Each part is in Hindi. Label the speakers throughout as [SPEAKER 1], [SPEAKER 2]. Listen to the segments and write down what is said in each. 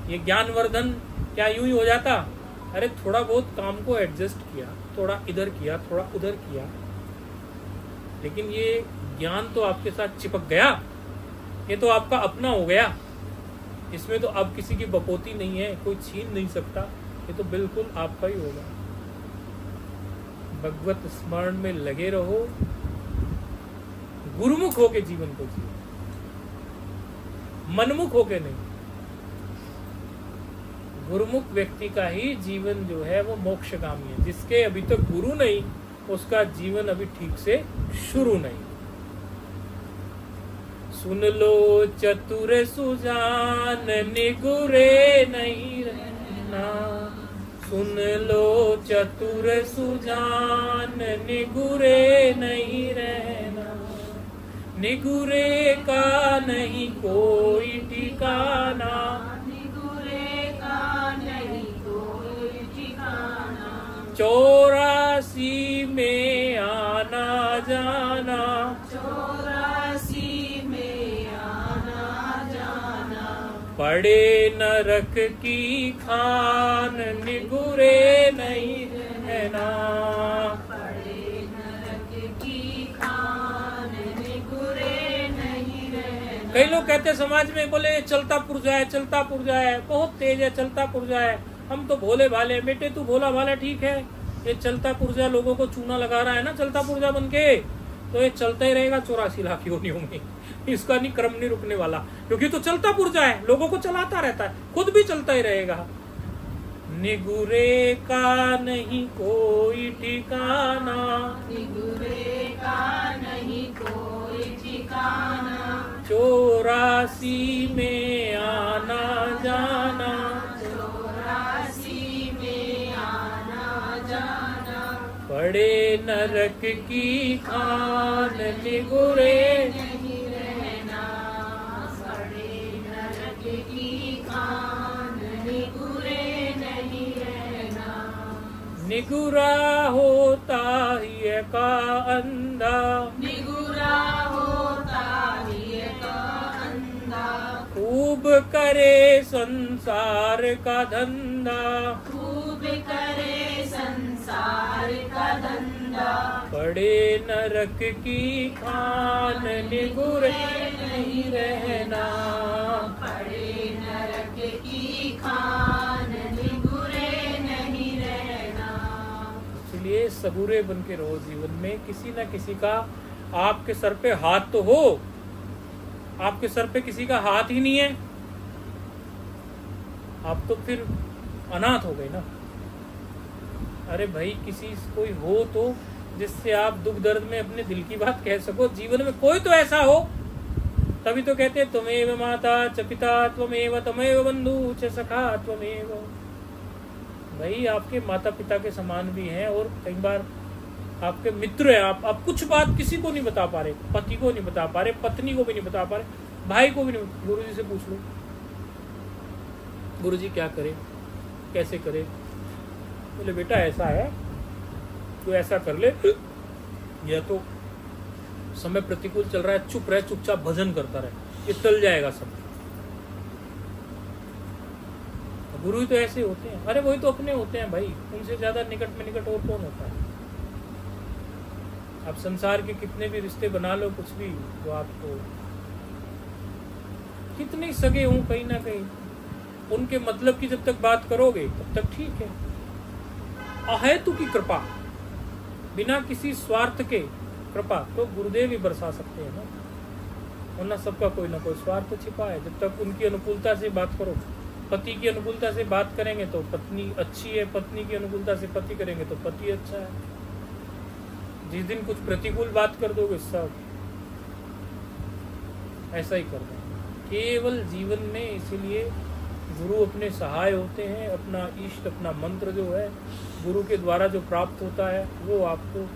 [SPEAKER 1] ये ज्ञानवर्धन क्या यूं ही हो जाता? अरे थोड़ा बहुत काम को एडजस्ट किया, थोड़ा इधर किया, थोड़ा उधर किया, लेकिन ये ज्ञान तो आपके साथ चिपक गया, ये तो आपका अपना हो गया। इसमें तो अब किसी की बपोती नहीं है, कोई छीन नहीं सकता, ये तो बिल्कुल आपका ही होगा। भगवत स्मरण में लगे रहो, गुरुमुख होके जीवन को जियो, मनमुख होके नहीं। गुरुमुख व्यक्ति का ही जीवन जो है वो मोक्षगामी है। जिसके अभी तक गुरु नहीं, उसका जीवन अभी ठीक से शुरू नहीं। सुन लो चतुर सुजान, निगुरे नहीं रहना। सुन लो चतुर सुजान, निगुरे नहीं रहना। निगुरे का नहीं कोई ठिकाना, निगुरे का नहीं कोई ठिकाना। 84 में आना जाना, 84 में आना जाना। पड़े नरक की खान, निगुरे नहीं रहना। पड़े नरक की खान, निगुरे नहीं रहना। कई लोग कहते हैं समाज में, बोले चलता पुर्जा है, चलता पुर्जा है, बहुत तेज है, चलता पुर्जा है, हम तो भोले भाले। बेटे तू भोला भाला ठीक है, ये चलता पुर्जा लोगों को चूना लगा रहा है ना, चलता पुर्जा बन के, तो ये चलता ही रहेगा 84 लाख योनियों में। इसका नहीं क्रम नहीं रुकने वाला, क्योंकि तो चलता पुर्जा है, लोगों को चलाता रहता है, खुद भी चलता ही रहेगा। निगुरे का नहीं कोई ठिकाना, निगुरे का नहीं कोई ठिकाना। 84 में आना जाना, 84 में आना जाना। पड़े नरक की खान, निगुरे नहीं रहना। पड़े नरक की खान, निगुरे नहीं रहना। निगुरा होता ही का अंधा, निगुरा होता ही का अंधा। खूब करे संसार का धंधा, खूब करे संसार का धंधा। पड़े नरक की खान, निगुरे नहीं रहना। पड़े नरक की खान, निगुरे नहीं रहना। इसलिए सबूरे बन के रहो जीवन में। किसी न किसी का आपके सर पे हाथ तो हो, आपके सर पे किसी का हाथ ही नहीं है, आप तो फिर अनाथ हो गए ना। अरे भाई किसी कोई हो तो जिससे आप दुख दर्द में अपने दिल की बात कह सको, जीवन में कोई तो ऐसा हो। तभी तो कहते हैं त्वमेव माता च पिता त्वमेव तमेव बंधु च सखा त्वमेव। भाई आपके माता पिता के समान भी हैं, और कई बार आपके मित्र हैं। आप कुछ बात किसी को नहीं बता पा रहे, पति को नहीं बता पा रहे, पत्नी को भी नहीं बता पा रहे, भाई को भी नहीं। गुरुजी से पूछ लो, गुरुजी क्या करे, कैसे करे? बोले बेटा ऐसा है, तू ऐसा कर ले, या तो समय प्रतिकूल चल रहा है, चुप रहे, चुपचाप भजन करता रहे, ये चल जाएगा सब। गुरु तो ऐसे होते हैं। अरे वही तो अपने होते हैं भाई, उनसे ज्यादा निकट में निकट और कौन होता है? आप संसार के कितने भी रिश्ते बना लो, कुछ भी, वो आपको कितने सगे हों, कहीं ना कहीं उनके मतलब की जब तक बात करोगे तब तक ठीक है। अहेतु की कृपा, बिना किसी स्वार्थ के कृपा तो गुरुदेव ही बरसा सकते हैं ना, वरना सबका कोई ना कोई स्वार्थ छिपा है। जब तक उनकी अनुकूलता से बात करो, पति की अनुकूलता से बात करेंगे तो पत्नी अच्छी है, पत्नी की अनुकूलता से पति करेंगे तो पति अच्छा है। जिस दिन कुछ प्रतिकूल बात कर दोगे सब ऐसा ही कर दो केवल जीवन में। इसीलिए गुरु अपने सहाय होते हैं। अपना इष्ट, अपना मंत्र जो है गुरु के द्वारा जो प्राप्त होता है, वो आपको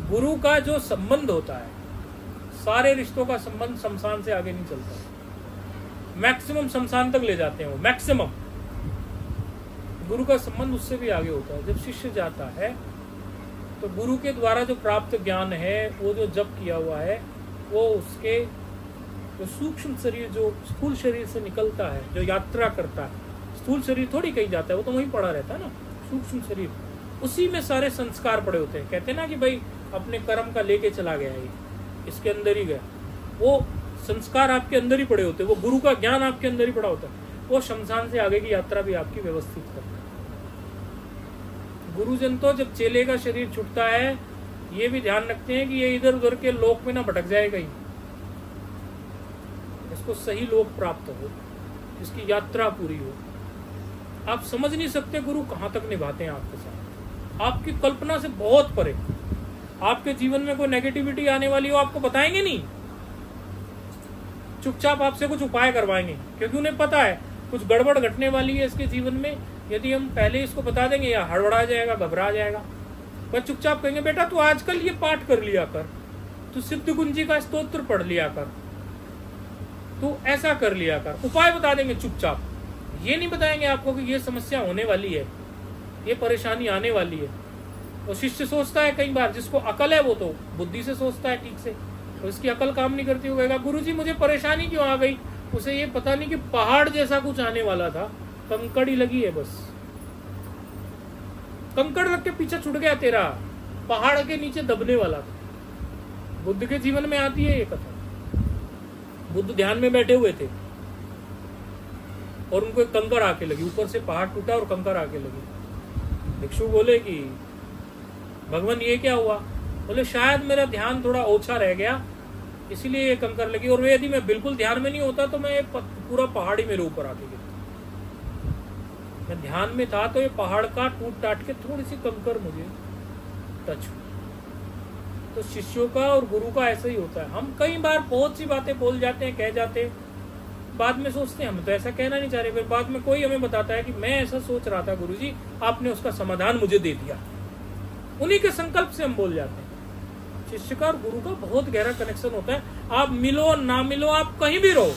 [SPEAKER 1] गुरु का जो संबंध होता है, सारे रिश्तों का संबंध शमशान से आगे नहीं चलता। मैक्सिमम शमशान तक ले जाते हैं वो, मैक्सिमम। गुरु का संबंध उससे भी आगे होता है। जब शिष्य जाता है तो गुरु के द्वारा जो प्राप्त ज्ञान है, वो जो जप किया हुआ है, वो उसके जो सूक्ष्म शरीर जो स्थूल शरीर से निकलता है, जो यात्रा करता है, स्थूल शरीर थोड़ी कहीं जाता है, वो तो वहीं पड़ा रहता है ना। सूक्ष्म शरीर, उसी में सारे संस्कार पड़े होते हैं। कहते हैं ना कि भाई अपने कर्म का लेके चला गया, ये इसके अंदर ही गया। वो संस्कार आपके अंदर ही पड़े होते हैं, वो गुरु का ज्ञान आपके अंदर ही पड़ा होता है। वो शमशान से आगे की यात्रा भी आपकी व्यवस्थित करता है। गुरुजन तो जब चेले का शरीर छूटता है, ये भी ध्यान रखते हैं कि ये इधर उधर के लोक में ना भटक जाए कहीं, इसको सही लोक प्राप्त हो, इसकी यात्रा पूरी हो। आप समझ नहीं सकते गुरु कहां तक निभाते हैं आपके साथ, आपकी कल्पना से बहुत परे। आपके जीवन में कोई नेगेटिविटी आने वाली हो, आपको बताएंगे नहीं, चुपचाप आपसे कुछ उपाय करवाएंगे, क्योंकि उन्हें पता है कुछ गड़बड़ घटने वाली है इसके जीवन में। यदि हम पहले इसको बता देंगे, या हड़बड़ा जाएगा, घबरा जाएगा। पर चुपचाप कहेंगे बेटा तू आजकल ये पाठ कर लिया कर, तू सिद्ध कुंजी का स्तोत्र पढ़ लिया कर, तू ऐसा कर लिया कर। उपाय बता देंगे चुपचाप। ये नहीं बताएंगे आपको कि ये समस्या होने वाली है, ये परेशानी आने वाली है। और शिष्य सोचता है कई बार, जिसको अकल है वो तो बुद्धि से सोचता है ठीक से, तो इसकी अकल काम नहीं करती, होगा गुरुजी मुझे परेशानी क्यों आ गई। उसे ये पता नहीं कि पहाड़ जैसा कुछ आने वाला था, कंकड़ ही लगी है बस। कंकड़ रख के पीछे छुट गया तेरा, पहाड़ के नीचे दबने वाला था। बुद्ध के जीवन में आती है ये कथा। बुद्ध ध्यान में बैठे हुए थे और उनको एक कंकड़ आके लगी, ऊपर से पहाड़ टूटा और कंकड़ आके लगी। भिक्षु बोले कि भगवान ये क्या हुआ। बोले शायद मेरा ध्यान थोड़ा ओछा रह गया, इसीलिए ये कंकड़ लगी, और यदि मैं बिल्कुल ध्यान में नहीं होता तो मैं पूरा पहाड़ ही मेरे ऊपर आके गिरता। मैं ध्यान में था तो ये पहाड़ का टूट टाट के थोड़ी सी कंकड़ मुझे टच हुई। तो शिष्यों का और गुरु का ऐसा ही होता है। हम कई बार बहुत सी बातें बोल जाते हैं, कह जाते हैं, बाद में सोचते हैं हम तो ऐसा कहना नहीं चाह रहे, फिर बाद में कोई हमें बताता है कि मैं ऐसा सोच रहा था गुरुजी, आपने उसका समाधान मुझे दे दिया। उन्हीं के संकल्प से हम बोल जाते हैं। शिष्य का और गुरु का बहुत गहरा कनेक्शन होता है। आप मिलो ना मिलो, आप कहीं भी रहो,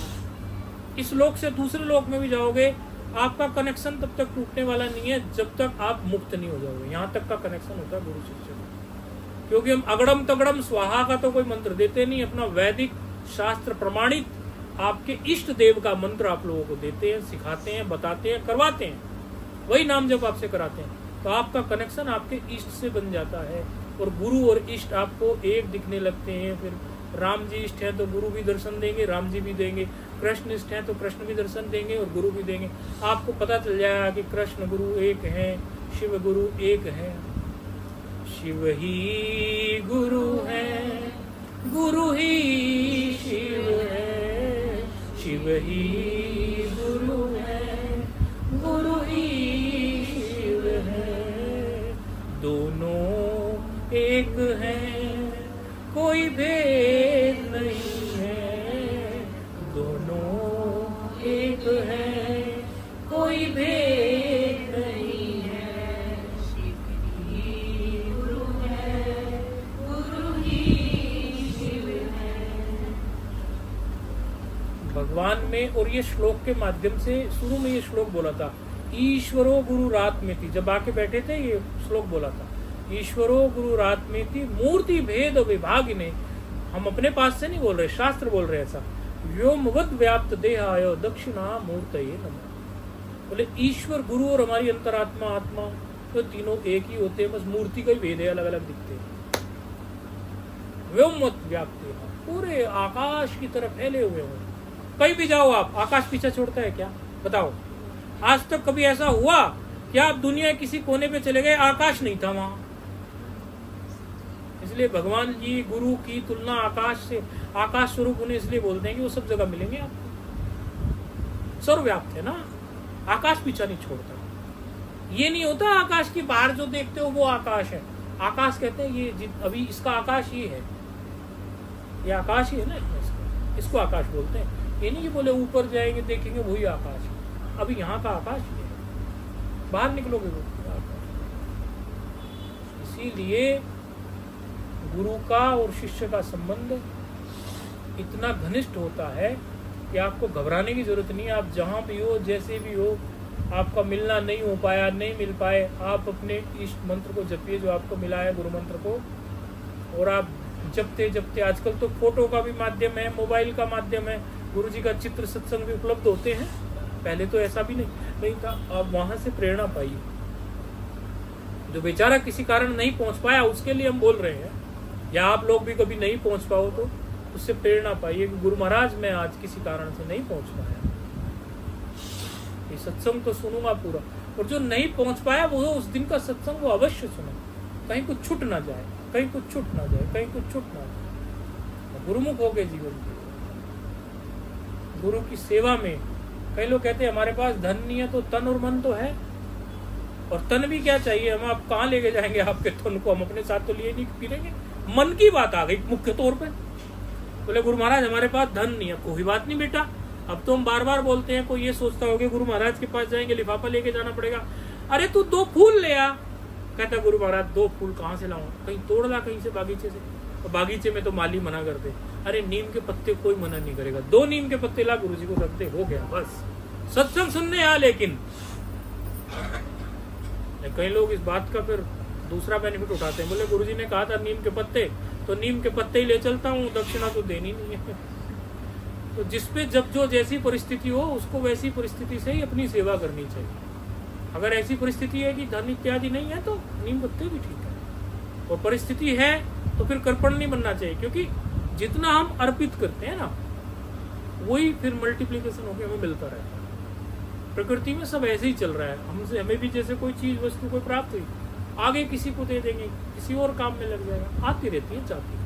[SPEAKER 1] इस लोक से दूसरे लोक में भी जाओगे, आपका कनेक्शन तब तक टूटने वाला नहीं है जब तक आप मुक्त नहीं हो जाओगे। यहाँ तक का कनेक्शन होता है गुरु शिष्य का। क्योंकि हम अगड़म तगड़म स्वाहा का तो कोई मंत्र देते नहीं, अपना वैदिक शास्त्र प्रमाणित आपके इष्ट देव का मंत्र आप लोगों को देते हैं, सिखाते हैं, बताते हैं, करवाते हैं। वही नाम जब आपसे कराते हैं तो आपका कनेक्शन आपके इष्ट से बन जाता है, और गुरु और इष्ट आपको एक दिखने लगते हैं। फिर राम जी इष्ट है तो गुरु भी दर्शन देंगे, राम जी भी देंगे। कृष्ण इष्ट है तो कृष्ण भी दर्शन देंगे और गुरु भी देंगे। आपको पता चल जाएगा कि कृष्ण गुरु एक है, शिव गुरु एक है। शिव ही गुरु है, गुरु ही शिव है, शिव ही गुरु है, गुरु ही शिव है। दोनों एक है, कोई भेद नहीं है, दोनों एक है, कोई भेद नहीं है। शिव ही गुरु है, गुरु ही शिव है। भगवान में, और ये श्लोक के माध्यम से शुरू में ये श्लोक बोला था, ईश्वरो गुरुरात्मेति। जब आके बैठे थे ये श्लोक बोला था, ईश्वरो गुरुरात्मेति मूर्ति भेद विभागिने। हम अपने पास से नहीं बोल रहे, शास्त्र बोल रहे ऐसा। व्योमवद व्याप्त देहायो दक्षिणा मूर्तये नमः। बोले ईश्वर गुरु और हमारी अंतरात्मा आत्मा तो तीनों एक ही होते हैं, बस मूर्ति का ही भेद है, अलग अलग दिखते हैं। व्योमवद व्याप्त, पूरे आकाश की तरफ फैले हुए हो। कहीं भी जाओ आप, आकाश पीछा छोड़ता है क्या? बताओ, आज तक कभी ऐसा हुआ कि आप दुनिया किसी कोने पे चले गए, आकाश नहीं था वहां? इसलिए भगवान जी गुरु की तुलना आकाश से, आकाश स्वरूप उन्हें इसलिए बोलते हैं कि वो सब जगह मिलेंगे आपको, सर्वव्याप्त है ना, आकाश पीछा नहीं छोड़ता। ये नहीं होता आकाश की बाहर जो देखते हो वो आकाश है। आकाश कहते हैं ये अभी इसका आकाश ये है, ये आकाश ही है ना, इसको आकाश बोलते हैं। ये नहीं कि बोले ऊपर जाएंगे देखेंगे वही आकाश है, अभी यहाँ का आकाश ये है, बाहर निकलोगे वो आकाश। इसीलिए गुरु का और शिष्य का संबंध इतना घनिष्ठ होता है कि आपको घबराने की जरूरत नहीं है। आप जहाँ भी हो, जैसे भी हो, आपका मिलना नहीं हो पाया, नहीं मिल पाए, आप अपने इष्ट मंत्र को जपिए जो आपको मिला है, गुरु मंत्र को, और आप जपते जपते, आजकल तो फोटो का भी माध्यम है, मोबाइल का माध्यम है, गुरुजी का चित्र सत्संग भी उपलब्ध होते हैं। पहले तो ऐसा भी नहीं था। आप वहां से प्रेरणा पाइए। जो बेचारा किसी कारण नहीं पहुंच पाया उसके लिए हम बोल रहे हैं, या आप लोग भी कभी नहीं पहुंच पाओ तो उससे प्रेरणा पाइए कि गुरु महाराज मैं आज किसी कारण से नहीं पहुंच पाया, ये सत्संग तो सुनूंगा पूरा। और जो नहीं पहुंच पाया वो उस दिन का सत्संग वो अवश्य सुने, कहीं कुछ छूट ना जाए, कहीं कुछ छूट ना जाए, कहीं कुछ छूट ना जाए। गुरुमुख हो गए जीवन में, गुरु की सेवा में। कई लोग कहते हैं हमारे पास धन नहीं है, तो तन और मन तो है, और तन भी क्या चाहिए, हम आप कहाँ लेके जाएंगे आपके तन को, हम अपने साथ तो लिए नहीं फिरेंगे। मन की बात आ गई मुख्य तौर पे। बोले गुरु महाराज हमारे पास धन नहीं है, कोई बात नहीं बेटा, अब तो हम बार बार बोलते हैं, कोई ये सोचता होगा गुरु महाराज के पास जाएंगे लिफाफा लेके जाना पड़ेगा। अरे तू 2 फूल ले आ। कहता गुरु महाराज 2 फूल कहाँ से लाऊं, कहीं तोड़ ला कहीं से बागीचे से। और बागीचे में तो माली मना कर दे, अरे नीम के पत्ते कोई मना नहीं करेगा, 2 नीम के पत्ते ला गुरुजी को रख दे, हो गया बस। सत्संग सुनने आ, लेकिन कई लोग इस बात का फिर दूसरा बेनिफिट उठाते हैं। बोले गुरुजी ने कहा था नीम के पत्ते, तो नीम के पत्ते ही ले चलता हूँ, दक्षिणा तो देनी नहीं है। तो जिसपे जब जो जैसी परिस्थिति हो उसको वैसी परिस्थिति से ही अपनी सेवा करनी चाहिए। अगर ऐसी परिस्थिति है कि धन इत्यादि नहीं है तो नीम पत्ते भी ठीक है, और परिस्थिति है तो फिर कर्पण नहीं बनना चाहिए, क्योंकि जितना हम अर्पित करते हैं ना वही फिर मल्टीप्लीकेशन होकर हमें मिलता रहता है। प्रकृति में सब ऐसे ही चल रहा है, हमसे हमें भी जैसे कोई चीज वस्तु कोई प्राप्त हुई, आगे किसी को दे देंगे, किसी और काम में लग जाएगा, आती रहती है जाती है।